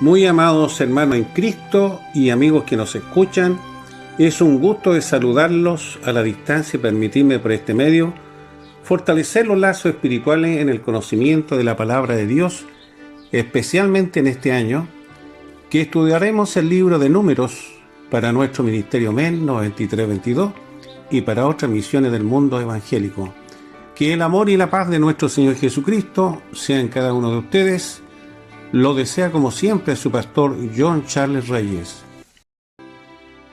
Muy amados hermanos en Cristo y amigos que nos escuchan, es un gusto de saludarlos a la distancia y permitirme por este medio fortalecer los lazos espirituales en el conocimiento de la palabra de Dios, especialmente en este año, que estudiaremos el libro de Números para nuestro Ministerio MEN 9322 y para otras misiones del mundo evangélico. Que el amor y la paz de nuestro Señor Jesucristo sean en cada uno de ustedes. Lo desea como siempre su pastor John Charles Reyes.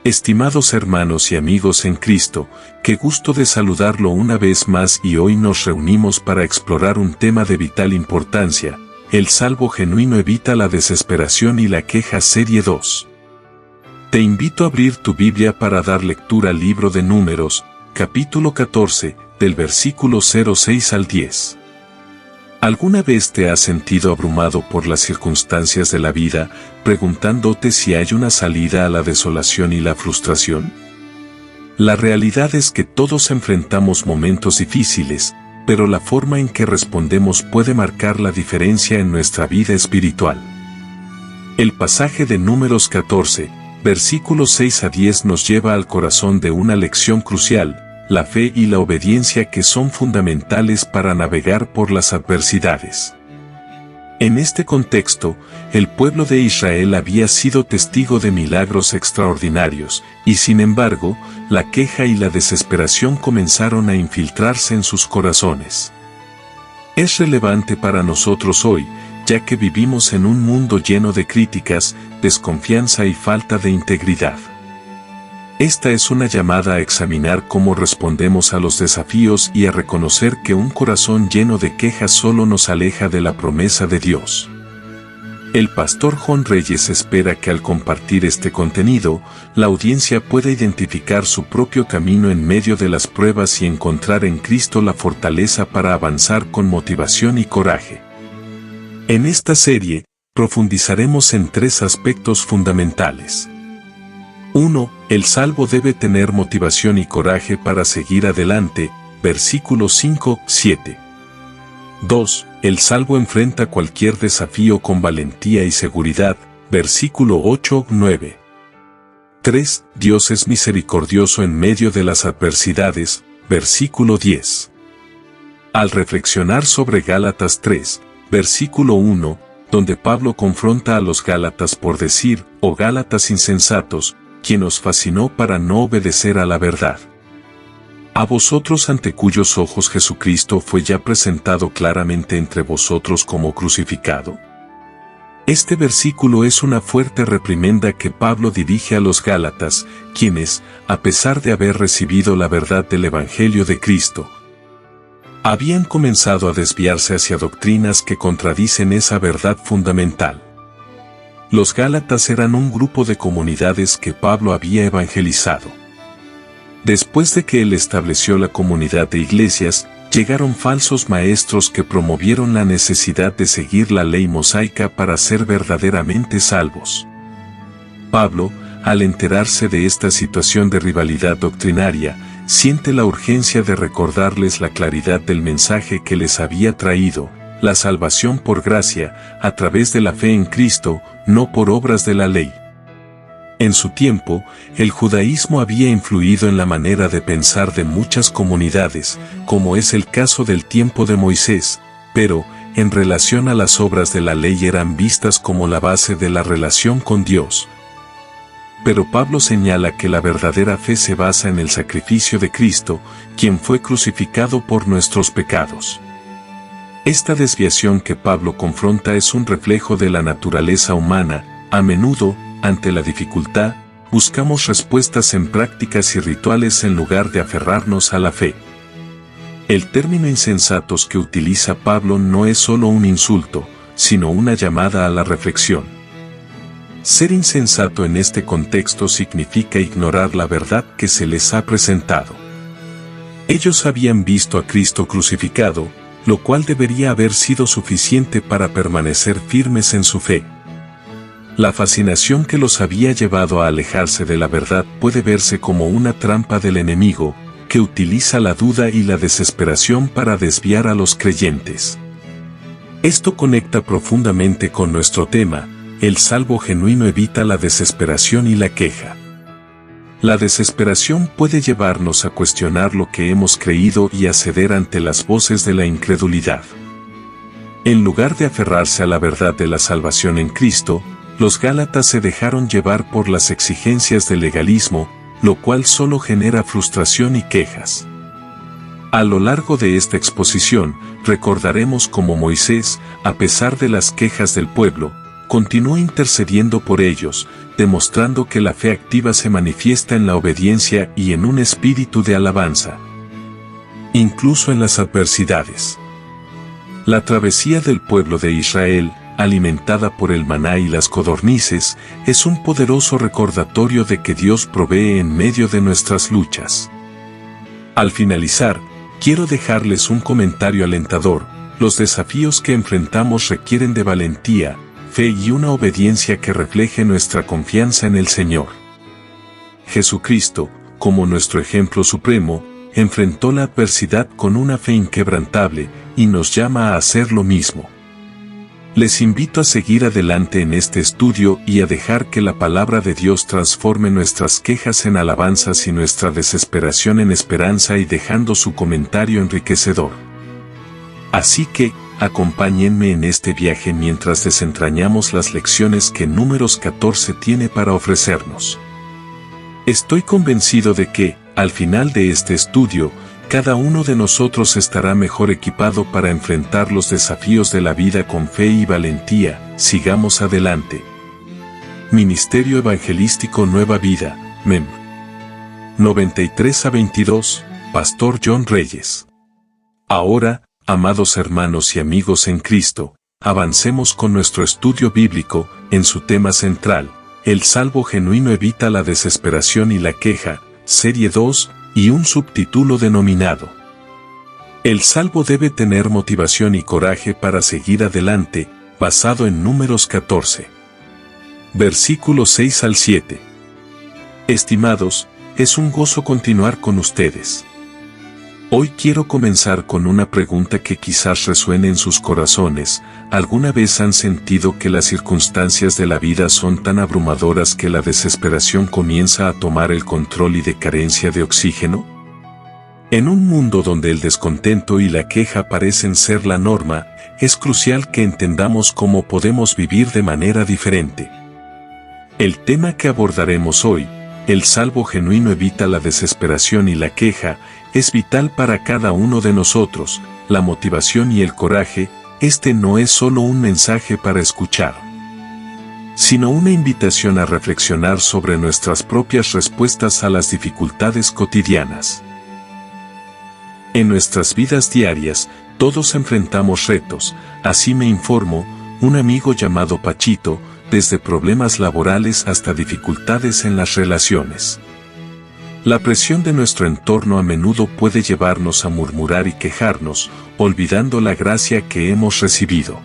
Estimados hermanos y amigos en Cristo, qué gusto de saludarlo una vez más y hoy nos reunimos para explorar un tema de vital importancia. El salvo genuino evita la desesperación y la queja serie 2. Te invito a abrir tu Biblia para dar lectura al libro de Números, capítulo 14, del versículo 06 al 10. ¿Alguna vez te has sentido abrumado por las circunstancias de la vida, preguntándote si hay una salida a la desolación y la frustración? La realidad es que todos enfrentamos momentos difíciles, pero la forma en que respondemos puede marcar la diferencia en nuestra vida espiritual. El pasaje de Números 14, versículos 6 a 10 nos lleva al corazón de una lección crucial: la fe y la obediencia, que son fundamentales para navegar por las adversidades. En este contexto, el pueblo de Israel había sido testigo de milagros extraordinarios, y sin embargo, la queja y la desesperación comenzaron a infiltrarse en sus corazones. Es relevante para nosotros hoy, ya que vivimos en un mundo lleno de críticas, desconfianza y falta de integridad. Esta es una llamada a examinar cómo respondemos a los desafíos y a reconocer que un corazón lleno de quejas solo nos aleja de la promesa de Dios. El pastor John Reyes espera que al compartir este contenido, la audiencia pueda identificar su propio camino en medio de las pruebas y encontrar en Cristo la fortaleza para avanzar con motivación y coraje. En esta serie, profundizaremos en 3 aspectos fundamentales. 1. El salvo debe tener motivación y coraje para seguir adelante, versículos 5-7. 2. El salvo enfrenta cualquier desafío con valentía y seguridad, versículo 8-9. 3. Dios es misericordioso en medio de las adversidades, versículo 10. Al reflexionar sobre Gálatas 3, versículo 1, donde Pablo confronta a los Gálatas por decir, «Oh Gálatas insensatos», quien os fascinó para no obedecer a la verdad. A vosotros ante cuyos ojos Jesucristo fue ya presentado claramente entre vosotros como crucificado. Este versículo es una fuerte reprimenda que Pablo dirige a los Gálatas, quienes, a pesar de haber recibido la verdad del Evangelio de Cristo, habían comenzado a desviarse hacia doctrinas que contradicen esa verdad fundamental. Los Gálatas eran un grupo de comunidades que Pablo había evangelizado. Después de que él estableció la comunidad de iglesias, llegaron falsos maestros que promovieron la necesidad de seguir la ley mosaica para ser verdaderamente salvos. Pablo, al enterarse de esta situación de rivalidad doctrinaria, siente la urgencia de recordarles la claridad del mensaje que les había traído: la salvación por gracia, a través de la fe en Cristo, no por obras de la ley. En su tiempo, el judaísmo había influido en la manera de pensar de muchas comunidades, como es el caso del tiempo de Moisés, pero, en relación a las obras de la ley, eran vistas como la base de la relación con Dios. Pero Pablo señala que la verdadera fe se basa en el sacrificio de Cristo, quien fue crucificado por nuestros pecados. Esta desviación que Pablo confronta es un reflejo de la naturaleza humana. A menudo, ante la dificultad, buscamos respuestas en prácticas y rituales en lugar de aferrarnos a la fe. El término insensatos que utiliza Pablo no es solo un insulto, sino una llamada a la reflexión. Ser insensato en este contexto significa ignorar la verdad que se les ha presentado. Ellos habían visto a Cristo crucificado, lo cual debería haber sido suficiente para permanecer firmes en su fe. La fascinación que los había llevado a alejarse de la verdad puede verse como una trampa del enemigo, que utiliza la duda y la desesperación para desviar a los creyentes. Esto conecta profundamente con nuestro tema: el salvo genuino evita la desesperación y la queja. La desesperación puede llevarnos a cuestionar lo que hemos creído y a ceder ante las voces de la incredulidad. En lugar de aferrarse a la verdad de la salvación en Cristo, los gálatas se dejaron llevar por las exigencias del legalismo, lo cual solo genera frustración y quejas. A lo largo de esta exposición, recordaremos cómo Moisés, a pesar de las quejas del pueblo, continuó intercediendo por ellos, demostrando que la fe activa se manifiesta en la obediencia y en un espíritu de alabanza, incluso en las adversidades. La travesía del pueblo de Israel, alimentada por el maná y las codornices, es un poderoso recordatorio de que Dios provee en medio de nuestras luchas. Al finalizar, quiero dejarles un comentario alentador: los desafíos que enfrentamos requieren de valentía, fe y una obediencia que refleje nuestra confianza en el Señor. Jesucristo, como nuestro ejemplo supremo, enfrentó la adversidad con una fe inquebrantable y nos llama a hacer lo mismo. Les invito a seguir adelante en este estudio y a dejar que la palabra de Dios transforme nuestras quejas en alabanzas y nuestra desesperación en esperanza, y dejando su comentario enriquecedor. Así que, acompáñenme en este viaje mientras desentrañamos las lecciones que Números 14 tiene para ofrecernos. Estoy convencido de que, al final de este estudio, cada uno de nosotros estará mejor equipado para enfrentar los desafíos de la vida con fe y valentía. Sigamos adelante. Ministerio Evangelístico Nueva Vida, MEM. 93-22, Pastor John Reyes. Ahora, amados hermanos y amigos en Cristo, avancemos con nuestro estudio bíblico, en su tema central: el salvo genuino evita la desesperación y la queja, serie 2, y un subtítulo denominado: el salvo debe tener motivación y coraje para seguir adelante, basado en Números 14. Versículos 6 al 7. Estimados, es un gozo continuar con ustedes. Hoy quiero comenzar con una pregunta que quizás resuene en sus corazones. ¿Alguna vez han sentido que las circunstancias de la vida son tan abrumadoras que la desesperación comienza a tomar el control y de carencia de oxígeno? En un mundo donde el descontento y la queja parecen ser la norma, es crucial que entendamos cómo podemos vivir de manera diferente. El tema que abordaremos hoy, el salvo genuino evita la desesperación y la queja, es vital para cada uno de nosotros. La motivación y el coraje, este no es solo un mensaje para escuchar, sino una invitación a reflexionar sobre nuestras propias respuestas a las dificultades cotidianas. En nuestras vidas diarias, todos enfrentamos retos. Así me informó un amigo llamado Pachito, desde problemas laborales hasta dificultades en las relaciones. La presión de nuestro entorno a menudo puede llevarnos a murmurar y quejarnos, olvidando la gracia que hemos recibido.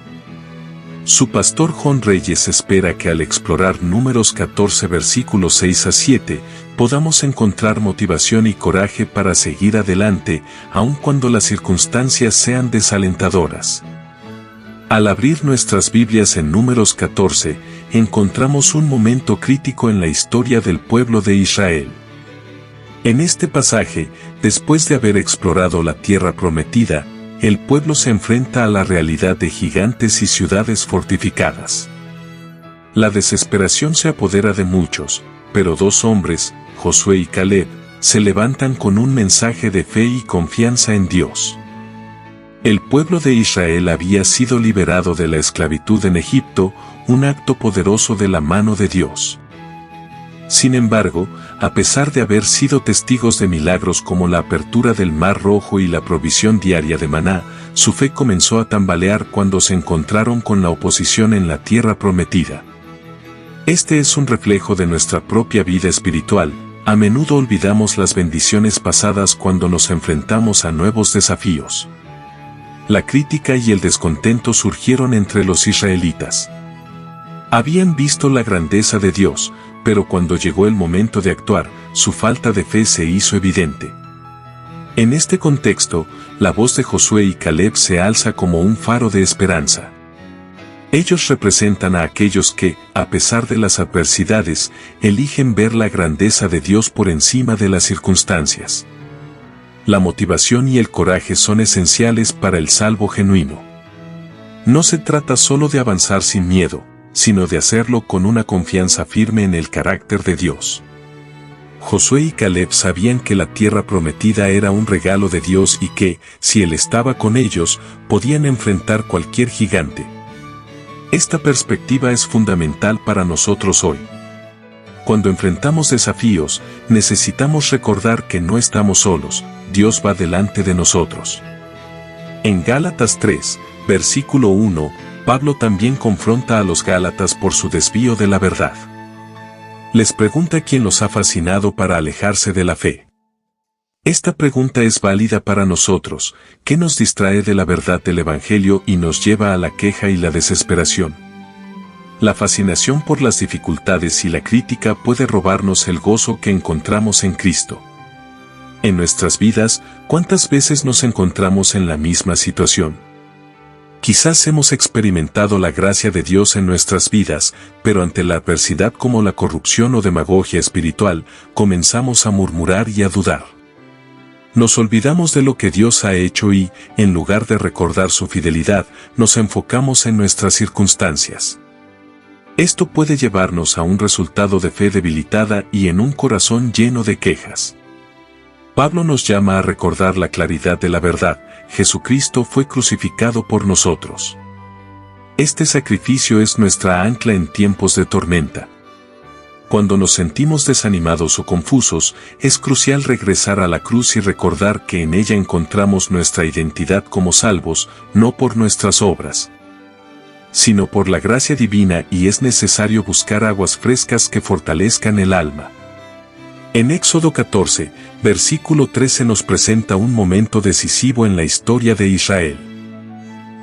Su pastor John Reyes espera que al explorar Números 14 versículos 6 a 7, podamos encontrar motivación y coraje para seguir adelante, aun cuando las circunstancias sean desalentadoras. Al abrir nuestras Biblias en Números 14, encontramos un momento crítico en la historia del pueblo de Israel. En este pasaje, después de haber explorado la tierra prometida, el pueblo se enfrenta a la realidad de gigantes y ciudades fortificadas. La desesperación se apodera de muchos, pero dos hombres, Josué y Caleb, se levantan con un mensaje de fe y confianza en Dios. El pueblo de Israel había sido liberado de la esclavitud en Egipto, un acto poderoso de la mano de Dios. Sin embargo, a pesar de haber sido testigos de milagros como la apertura del Mar Rojo y la provisión diaria de maná, su fe comenzó a tambalear cuando se encontraron con la oposición en la tierra prometida. Este es un reflejo de nuestra propia vida espiritual. A menudo olvidamos las bendiciones pasadas cuando nos enfrentamos a nuevos desafíos. La crítica y el descontento surgieron entre los israelitas. Habían visto la grandeza de Dios, pero cuando llegó el momento de actuar, su falta de fe se hizo evidente. En este contexto, la voz de Josué y Caleb se alza como un faro de esperanza. Ellos representan a aquellos que, a pesar de las adversidades, eligen ver la grandeza de Dios por encima de las circunstancias. La motivación y el coraje son esenciales para el salvo genuino. No se trata solo de avanzar sin miedo, sino de hacerlo con una confianza firme en el carácter de Dios. Josué y Caleb sabían que la tierra prometida era un regalo de Dios y que, si Él estaba con ellos, podían enfrentar cualquier gigante. Esta perspectiva es fundamental para nosotros hoy. Cuando enfrentamos desafíos, necesitamos recordar que no estamos solos, Dios va delante de nosotros. En Gálatas 3, versículo 1, Pablo también confronta a los gálatas por su desvío de la verdad. Les pregunta quién los ha fascinado para alejarse de la fe. Esta pregunta es válida para nosotros, ¿qué nos distrae de la verdad del Evangelio y nos lleva a la queja y la desesperación? La fascinación por las dificultades y la crítica puede robarnos el gozo que encontramos en Cristo. En nuestras vidas, ¿cuántas veces nos encontramos en la misma situación? Quizás hemos experimentado la gracia de Dios en nuestras vidas, pero ante la adversidad como la corrupción o demagogia espiritual, comenzamos a murmurar y a dudar. Nos olvidamos de lo que Dios ha hecho y, en lugar de recordar su fidelidad, nos enfocamos en nuestras circunstancias. Esto puede llevarnos a un resultado de fe debilitada y en un corazón lleno de quejas. Pablo nos llama a recordar la claridad de la verdad: Jesucristo fue crucificado por nosotros. Este sacrificio es nuestra ancla en tiempos de tormenta. Cuando nos sentimos desanimados o confusos, es crucial regresar a la cruz y recordar que en ella encontramos nuestra identidad como salvos, no por nuestras obras, sino por la gracia divina, y es necesario buscar aguas frescas que fortalezcan el alma. En Éxodo 14, versículo 13 nos presenta un momento decisivo en la historia de Israel.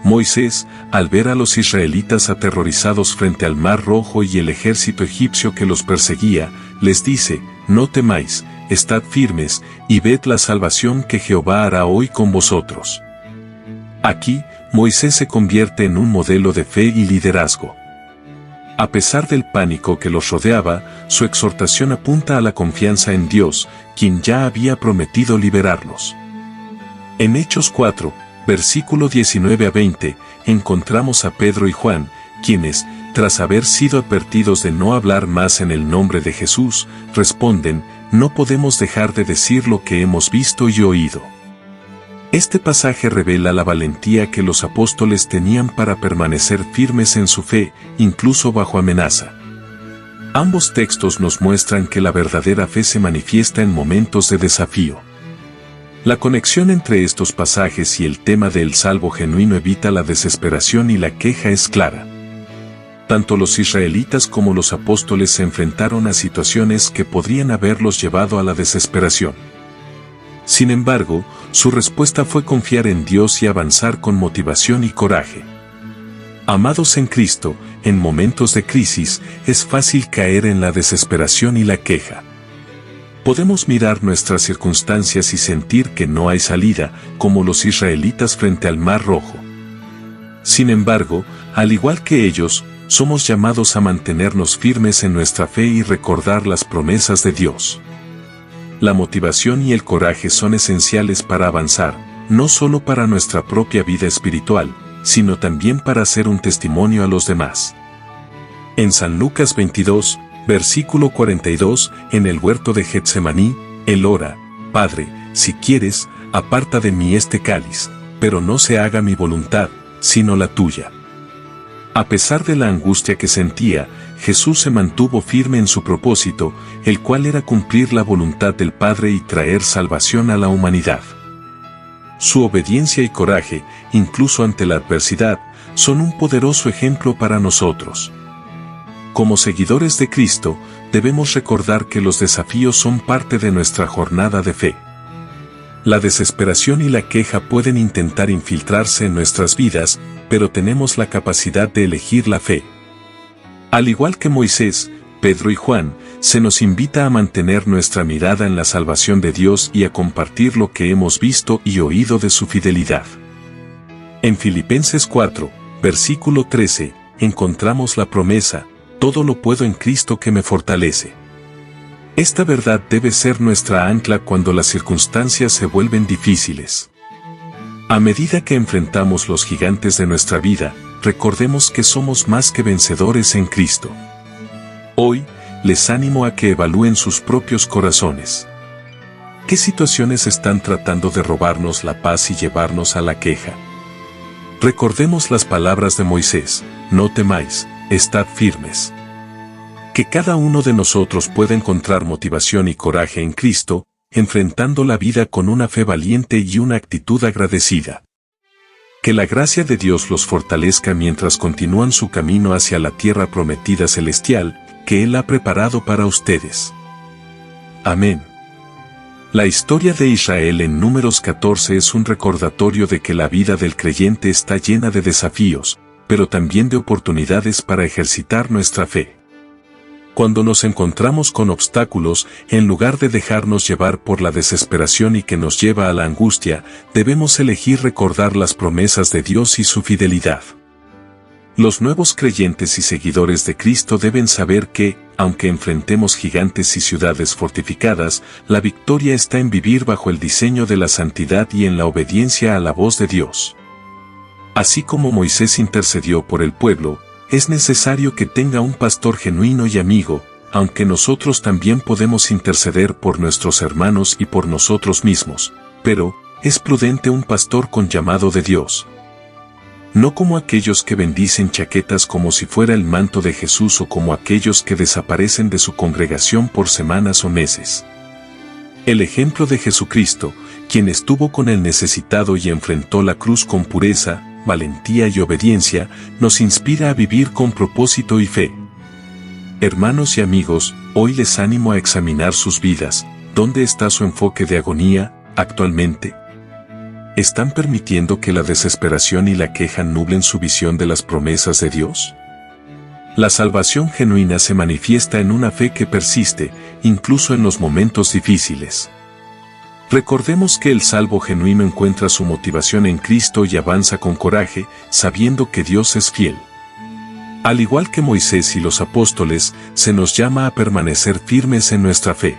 Moisés, al ver a los israelitas aterrorizados frente al Mar Rojo y el ejército egipcio que los perseguía, les dice: «No temáis, estad firmes, y ved la salvación que Jehová hará hoy con vosotros». Aquí, Moisés se convierte en un modelo de fe y liderazgo. A pesar del pánico que los rodeaba, su exhortación apunta a la confianza en Dios, quien ya había prometido liberarlos. En Hechos 4, versículo 19 a 20, encontramos a Pedro y Juan, quienes, tras haber sido advertidos de no hablar más en el nombre de Jesús, responden: «No podemos dejar de decir lo que hemos visto y oído». Este pasaje revela la valentía que los apóstoles tenían para permanecer firmes en su fe, incluso bajo amenaza. Ambos textos nos muestran que la verdadera fe se manifiesta en momentos de desafío. La conexión entre estos pasajes y el tema del salvo genuino evita la desesperación y la queja es clara. Tanto los israelitas como los apóstoles se enfrentaron a situaciones que podrían haberlos llevado a la desesperación. Sin embargo, su respuesta fue confiar en Dios y avanzar con motivación y coraje. Amados en Cristo, en momentos de crisis, es fácil caer en la desesperación y la queja. Podemos mirar nuestras circunstancias y sentir que no hay salida, como los israelitas frente al Mar Rojo. Sin embargo, al igual que ellos, somos llamados a mantenernos firmes en nuestra fe y recordar las promesas de Dios. La motivación y el coraje son esenciales para avanzar, no solo para nuestra propia vida espiritual, sino también para ser un testimonio a los demás. En San Lucas 22, versículo 42, en el huerto de Getsemaní, él ora: «Padre, si quieres, aparta de mí este cáliz, pero no se haga mi voluntad, sino la tuya». A pesar de la angustia que sentía, Jesús se mantuvo firme en su propósito, el cual era cumplir la voluntad del Padre y traer salvación a la humanidad. Su obediencia y coraje, incluso ante la adversidad, son un poderoso ejemplo para nosotros. Como seguidores de Cristo, debemos recordar que los desafíos son parte de nuestra jornada de fe. La desesperación y la queja pueden intentar infiltrarse en nuestras vidas, pero tenemos la capacidad de elegir la fe. Al igual que Moisés, Pedro y Juan, se nos invita a mantener nuestra mirada en la salvación de Dios y a compartir lo que hemos visto y oído de su fidelidad. En Filipenses 4, versículo 13, encontramos la promesa: todo lo puedo en Cristo que me fortalece. Esta verdad debe ser nuestra ancla cuando las circunstancias se vuelven difíciles. A medida que enfrentamos los gigantes de nuestra vida, recordemos que somos más que vencedores en Cristo. Hoy, les animo a que evalúen sus propios corazones. ¿Qué situaciones están tratando de robarnos la paz y llevarnos a la queja? Recordemos las palabras de Moisés: no temáis, estad firmes. Que cada uno de nosotros pueda encontrar motivación y coraje en Cristo, enfrentando la vida con una fe valiente y una actitud agradecida. Que la gracia de Dios los fortalezca mientras continúan su camino hacia la tierra prometida celestial, que Él ha preparado para ustedes. Amén. La historia de Israel en Números 14 es un recordatorio de que la vida del creyente está llena de desafíos, pero también de oportunidades para ejercitar nuestra fe. Cuando nos encontramos con obstáculos, en lugar de dejarnos llevar por la desesperación y que nos lleva a la angustia, debemos elegir recordar las promesas de Dios y su fidelidad. Los nuevos creyentes y seguidores de Cristo deben saber que, aunque enfrentemos gigantes y ciudades fortificadas, la victoria está en vivir bajo el diseño de la santidad y en la obediencia a la voz de Dios. Así como Moisés intercedió por el pueblo, es necesario que tenga un pastor genuino y amigo, aunque nosotros también podemos interceder por nuestros hermanos y por nosotros mismos, pero es prudente un pastor con llamado de Dios. No como aquellos que bendicen chaquetas como si fuera el manto de Jesús o como aquellos que desaparecen de su congregación por semanas o meses. El ejemplo de Jesucristo, quien estuvo con el necesitado y enfrentó la cruz con pureza, valentía y obediencia, nos inspira a vivir con propósito y fe. Hermanos y amigos, hoy les animo a examinar sus vidas. ¿Dónde está su enfoque de agonía, actualmente? ¿Están permitiendo que la desesperación y la queja nublen su visión de las promesas de Dios? La salvación genuina se manifiesta en una fe que persiste, incluso en los momentos difíciles. Recordemos que el salvo genuino encuentra su motivación en Cristo y avanza con coraje, sabiendo que Dios es fiel. Al igual que Moisés y los apóstoles, se nos llama a permanecer firmes en nuestra fe.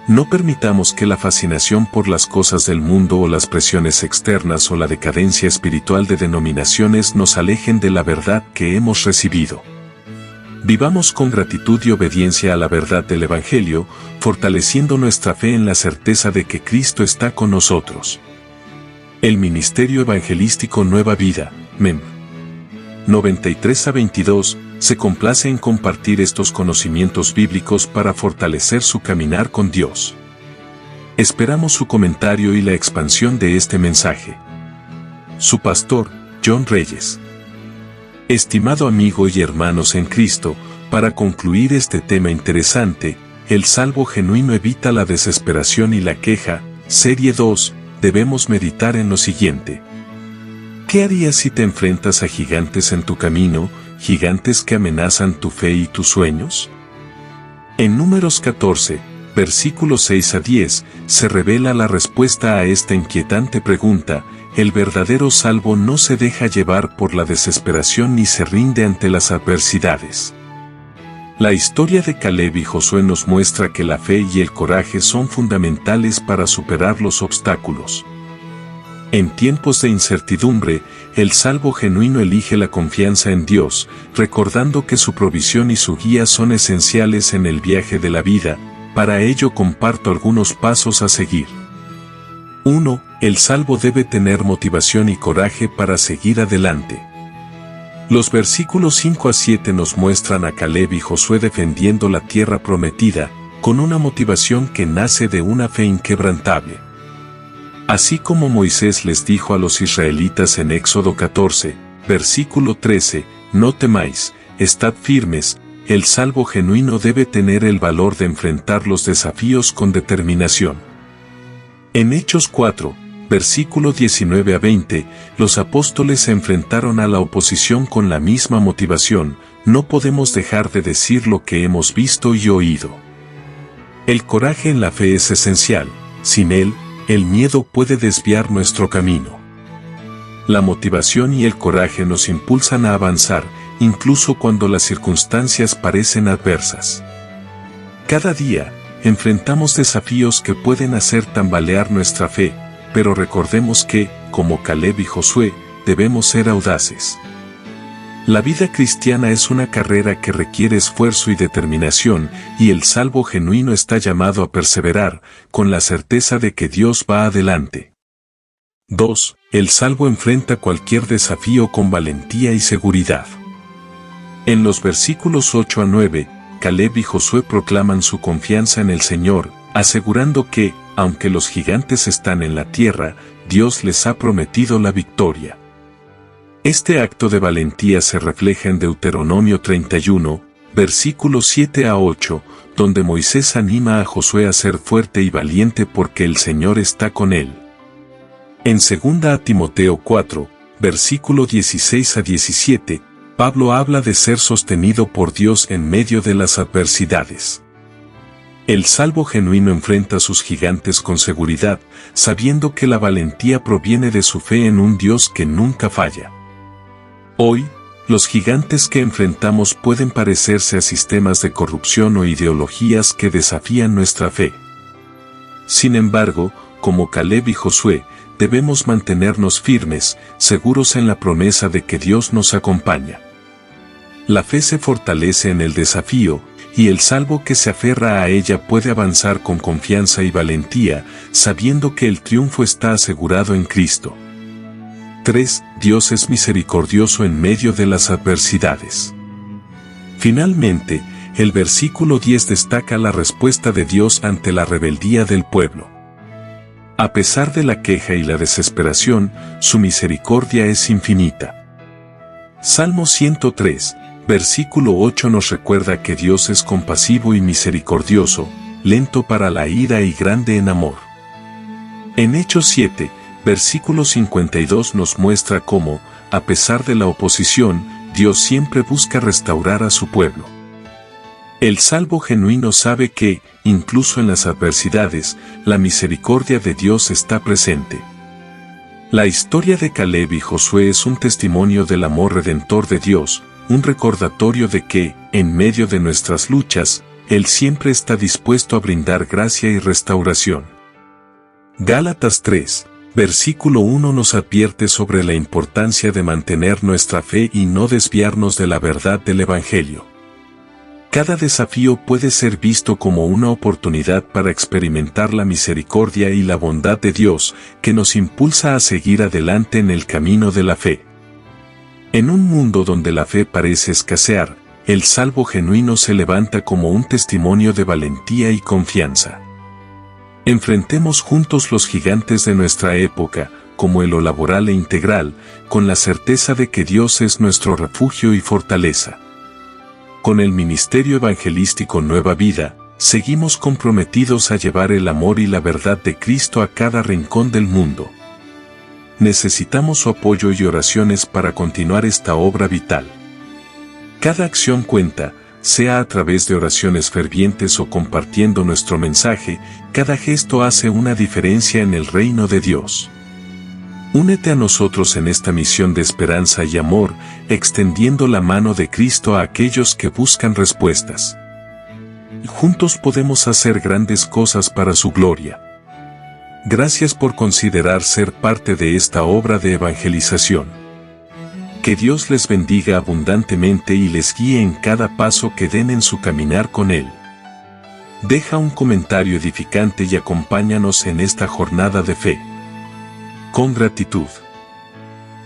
No permitamos que la fascinación por las cosas del mundo o las presiones externas o la decadencia espiritual de denominaciones nos alejen de la verdad que hemos recibido. Vivamos con gratitud y obediencia a la verdad del Evangelio, fortaleciendo nuestra fe en la certeza de que Cristo está con nosotros. El Ministerio Evangelístico Nueva Vida, MEM. 93-22, se complace en compartir estos conocimientos bíblicos para fortalecer su caminar con Dios. Esperamos su comentario y la expansión de este mensaje. Su pastor, John Reyes. Estimado amigo y hermanos en Cristo, para concluir este tema interesante, el salvo genuino evita la desesperación y la queja. Serie 2, debemos meditar en lo siguiente. ¿Qué harías si te enfrentas a gigantes en tu camino, gigantes que amenazan tu fe y tus sueños? En Números 14, versículos 6 a 10, se revela la respuesta a esta inquietante pregunta. El verdadero salvo no se deja llevar por la desesperación ni se rinde ante las adversidades. La historia de Caleb y Josué nos muestra que la fe y el coraje son fundamentales para superar los obstáculos. En tiempos de incertidumbre, el salvo genuino elige la confianza en Dios, recordando que su provisión y su guía son esenciales en el viaje de la vida. Para ello comparto algunos pasos a seguir. 1. El salvo debe tener motivación y coraje para seguir adelante. Los versículos 5 a 7 nos muestran a Caleb y Josué defendiendo la tierra prometida, con una motivación que nace de una fe inquebrantable. Así como Moisés les dijo a los israelitas en Éxodo 14, versículo 13, no temáis, estad firmes, el salvo genuino debe tener el valor de enfrentar los desafíos con determinación. En Hechos 4, versículo 19 a 20, los apóstoles se enfrentaron a la oposición con la misma motivación, no podemos dejar de decir lo que hemos visto y oído. El coraje en la fe es esencial, sin él, el miedo puede desviar nuestro camino. La motivación y el coraje nos impulsan a avanzar, incluso cuando las circunstancias parecen adversas. Cada día, enfrentamos desafíos que pueden hacer tambalear nuestra fe, pero recordemos que, como Caleb y Josué, debemos ser audaces. La vida cristiana es una carrera que requiere esfuerzo y determinación, y el salvo genuino está llamado a perseverar, con la certeza de que Dios va adelante. 2. El salvo enfrenta cualquier desafío con valentía y seguridad. En los versículos 8 a 9, Caleb y Josué proclaman su confianza en el Señor, asegurando que, aunque los gigantes están en la tierra, Dios les ha prometido la victoria. Este acto de valentía se refleja en Deuteronomio 31, versículos 7 a 8, donde Moisés anima a Josué a ser fuerte y valiente porque el Señor está con él. En 2 Timoteo 4, versículo 16 a 17, Pablo habla de ser sostenido por Dios en medio de las adversidades. El salvo genuino enfrenta sus gigantes con seguridad, sabiendo que la valentía proviene de su fe en un Dios que nunca falla. Hoy, los gigantes que enfrentamos pueden parecerse a sistemas de corrupción o ideologías que desafían nuestra fe. Sin embargo, como Caleb y Josué, debemos mantenernos firmes, seguros en la promesa de que Dios nos acompaña. La fe se fortalece en el desafío, y el salvo que se aferra a ella puede avanzar con confianza y valentía, sabiendo que el triunfo está asegurado en Cristo. 3. Dios es misericordioso en medio de las adversidades. Finalmente, el versículo 10 destaca la respuesta de Dios ante la rebeldía del pueblo. A pesar de la queja y la desesperación, su misericordia es infinita. Salmo 103, versículo 8 nos recuerda que Dios es compasivo y misericordioso, lento para la ira y grande en amor. En Hechos 7, versículo 52 nos muestra cómo, a pesar de la oposición, Dios siempre busca restaurar a su pueblo. El salvo genuino sabe que, incluso en las adversidades, la misericordia de Dios está presente. La historia de Caleb y Josué es un testimonio del amor redentor de Dios, un recordatorio de que, en medio de nuestras luchas, Él siempre está dispuesto a brindar gracia y restauración. Gálatas 3, versículo 1 nos advierte sobre la importancia de mantener nuestra fe y no desviarnos de la verdad del Evangelio. Cada desafío puede ser visto como una oportunidad para experimentar la misericordia y la bondad de Dios, que nos impulsa a seguir adelante en el camino de la fe. En un mundo donde la fe parece escasear, el salvo genuino se levanta como un testimonio de valentía y confianza. Enfrentemos juntos los gigantes de nuestra época, como lo laboral e integral, con la certeza de que Dios es nuestro refugio y fortaleza. Con el Ministerio Evangelístico Nueva Vida, seguimos comprometidos a llevar el amor y la verdad de Cristo a cada rincón del mundo. Necesitamos su apoyo y oraciones para continuar esta obra vital. Cada acción cuenta, sea a través de oraciones fervientes o compartiendo nuestro mensaje, cada gesto hace una diferencia en el reino de Dios. Únete a nosotros en esta misión de esperanza y amor, extendiendo la mano de Cristo a aquellos que buscan respuestas. Juntos podemos hacer grandes cosas para su gloria. Gracias por considerar ser parte de esta obra de evangelización. Que Dios les bendiga abundantemente y les guíe en cada paso que den en su caminar con Él. Deja un comentario edificante y acompáñanos en esta jornada de fe. Con gratitud.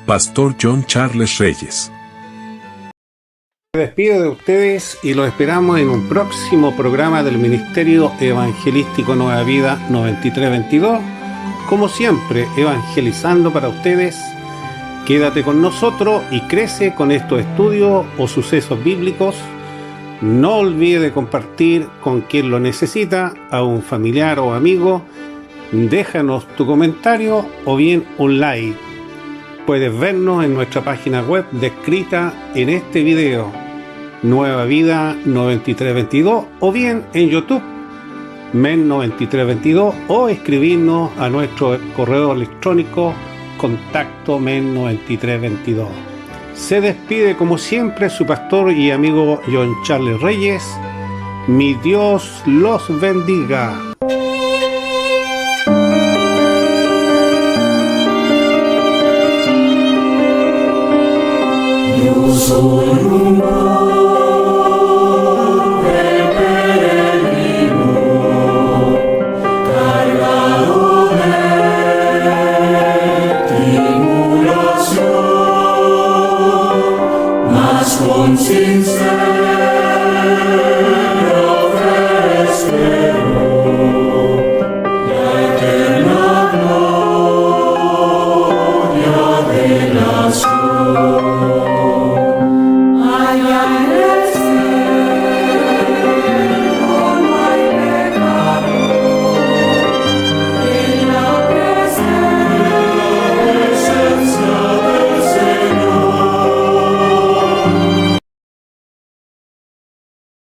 Pastor John Charles Reyes. Me despido de ustedes y los esperamos en un próximo programa del Ministerio Evangelístico Nueva Vida 9322. Como siempre, evangelizando para ustedes. Quédate con nosotros y crece con estos estudios o sucesos bíblicos. No olvide de compartir con quien lo necesita, a un familiar o amigo. Déjanos tu comentario o bien un like. Puedes vernos en nuestra página web descrita en este video. Nueva Vida 9322 o bien en YouTube men9322 o escribirnos a nuestro correo electrónico contacto men9322. Se despide como siempre su pastor y amigo John Charles Reyes. Mi Dios los bendiga.